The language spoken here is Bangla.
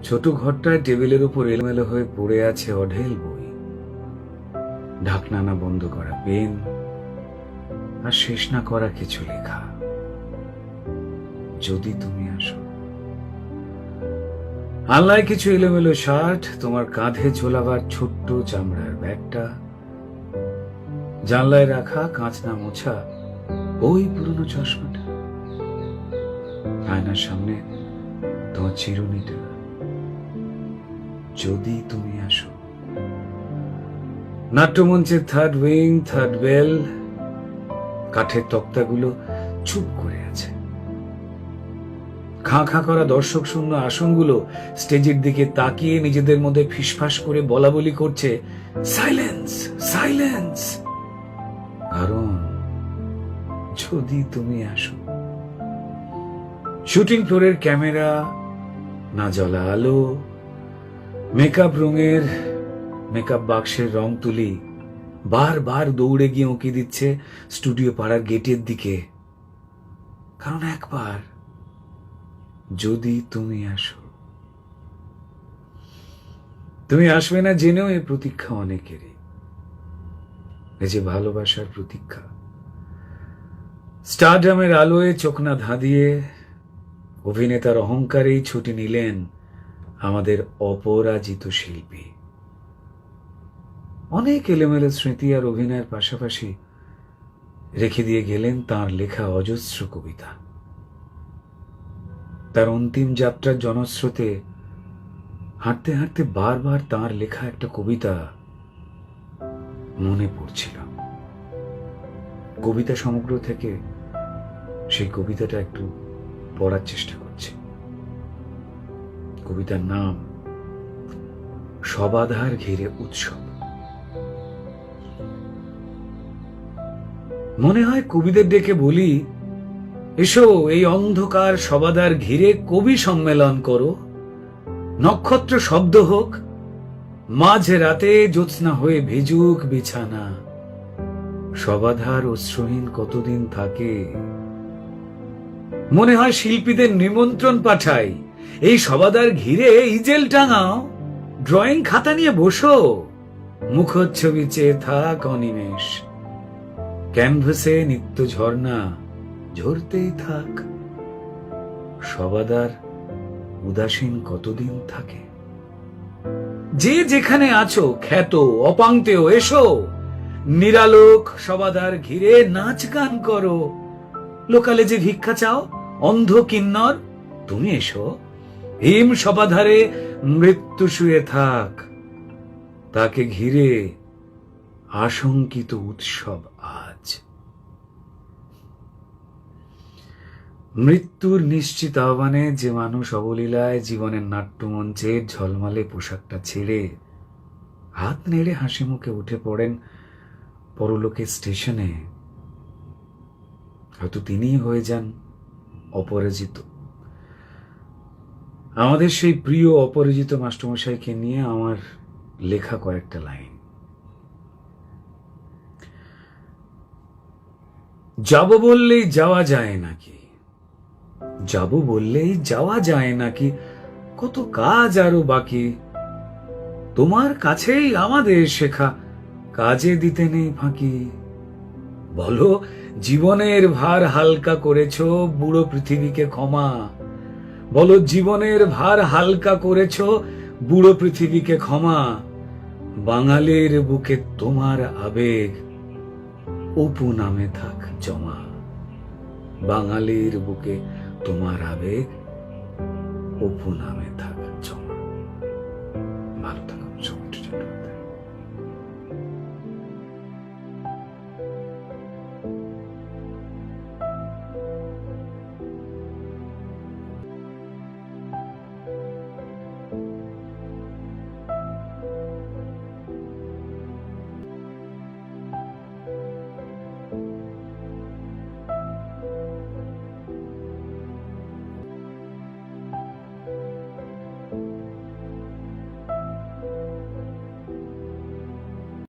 ছোট ঘরটায় টেবিলের উপর এলোমেলো হয়ে পড়ে আছে অঢেল বই, ঢাকনা না বন্ধ করা পেন, আর শেষ না করা কিছু লেখা। যদি তুমি আসো। আল্লাহ কিছু এলোমেলো শার্ট, তোমার কাঁধে ঝোলাবার ছোট্ট চামড়ার ব্যাগটা, জানলায় রাখা কাঁচ না মোছা ওই পুরনো চশমাটা, আয়নার সামনে তোমার চিরুনিটা। যদি তুমি আসো। নাট্যমঞ্চের থার্ড উইং, থার্ড বেল, কাঠের তক্তাগুলো চুপ করে আছে। খাঁ খাঁ করা দর্শক শূন্য আসনগুলো স্টেজের দিকে তাকিয়ে নিজেদের মধ্যে ফিসফাস করে বলা বলি করছে, সাইলেন্স, সাইলেন্স। কারণ যদি তুমি আসো। শুটিং ফ্লোরের ক্যামেরা, না জ্বলা আলো, মেকআপ রুমের মেকআপ বাক্সের রং তুলি বারবার দৌড়ে গিয়ে উঁকি দিচ্ছে স্টুডিও পাড়ার গেটের দিকে। কারণ একবার যদি তুমি আসো। তুমি আসবে না জেনেও এই প্রতীক্ষা অনেকেরই, এই যে ভালোবাসার প্রতীক্ষা। স্টারডামের আলোয় চোখ না ধাঁধিয়ে অভিনেতার অহংকারেই ছুটি নিলেন আমাদের অপরাজিত শিল্পী। অনেক এলোমেলো স্মৃতি আর অভিনয়ের পাশাপাশি রেখে দিয়ে গেলেন তাঁর লেখা অজস্র কবিতা। তার অন্তিম যাত্রার জনস্রোতে হাঁটতে হাঁটতে বারবার তাঁর লেখা একটা কবিতা মনে পড়ছিল। কবিতা সমগ্র থেকে সেই কবিতাটা একটু পড়ার চেষ্টা করছি। কবিতার নাম সবাধার ঘিরে উৎসব। মনে হয় কবিদের ডেকে বলি, এসো এই অন্ধকার সবাধার ঘিরে কবি সম্মেলন করো। নক্ষত্র শব্দ হোক, মাঝ রাতে জ্যোৎস্না হয়ে ভেজুক বিছানা। সবাধার অশ্রুহীন কতদিন থাকে। মনে হয় শিল্পীদের নিমন্ত্রণ পাঠাই, এই সবাধার ঘিরে ইজেল টাঙাও, ড্রয়িং খাতা নিয়ে বসো, মুখচ্ছবি চেয়ে থাক অনিমেষ। ক্যানভাসে নিত্য ঝর্ণা ঝরতেই থাক। সবাধার উদাসীন কতদিন থাকে। যে যেখানে আছো খ্যাত অপাংতেও এসো, নিরালোক সবাধার ঘিরে নাচ গান করো। লোকালে যে ভিক্ষা চাও অন্ধ কিন্নর, তুমি এসো। হিম সবাধারে মৃত্যু শুয়ে থাক, তাকে ঘিরে আশঙ্কিত উৎসব আজ। মৃত্যুর নিশ্চিত আহ্বানে যে মানুষ অবলীলায় জীবনের নাট্যমঞ্চের ঝলমলে পোশাকটা ছেড়ে হাত নেড়ে হাসি মুখে উঠে পড়েন পরলোকের স্টেশনে, হয়তো তিনিই হয়ে যান অপরাজিত। আমাদের সেই প্রিয় অপরাজিত মাস্টারমশাইকে নিয়ে আমার লেখা কয়েকটা লাইন। যাব বললেই যাওয়া যায় নাকি, যাব বললেই যাওয়া যায় নাকি, কত কাজ আরো বাকি। তোমার কাছেই আমাদের শেখা, কাজে দিতে নেই ফাঁকি। বলো জীবনের ভার হালকা করেছো, বুড়ো পৃথিবীকে ক্ষমা। বলো জীবনের ভার হালকা করেছো, বুড়ো পৃথিবীকে ক্ষমা। বাঙালির বুকে তোমার আবেগ অপু নামে থাক জমা। বাঙালির বুকে তোমার আবেগ অপু নামে থাক জমা। ভালো থাক।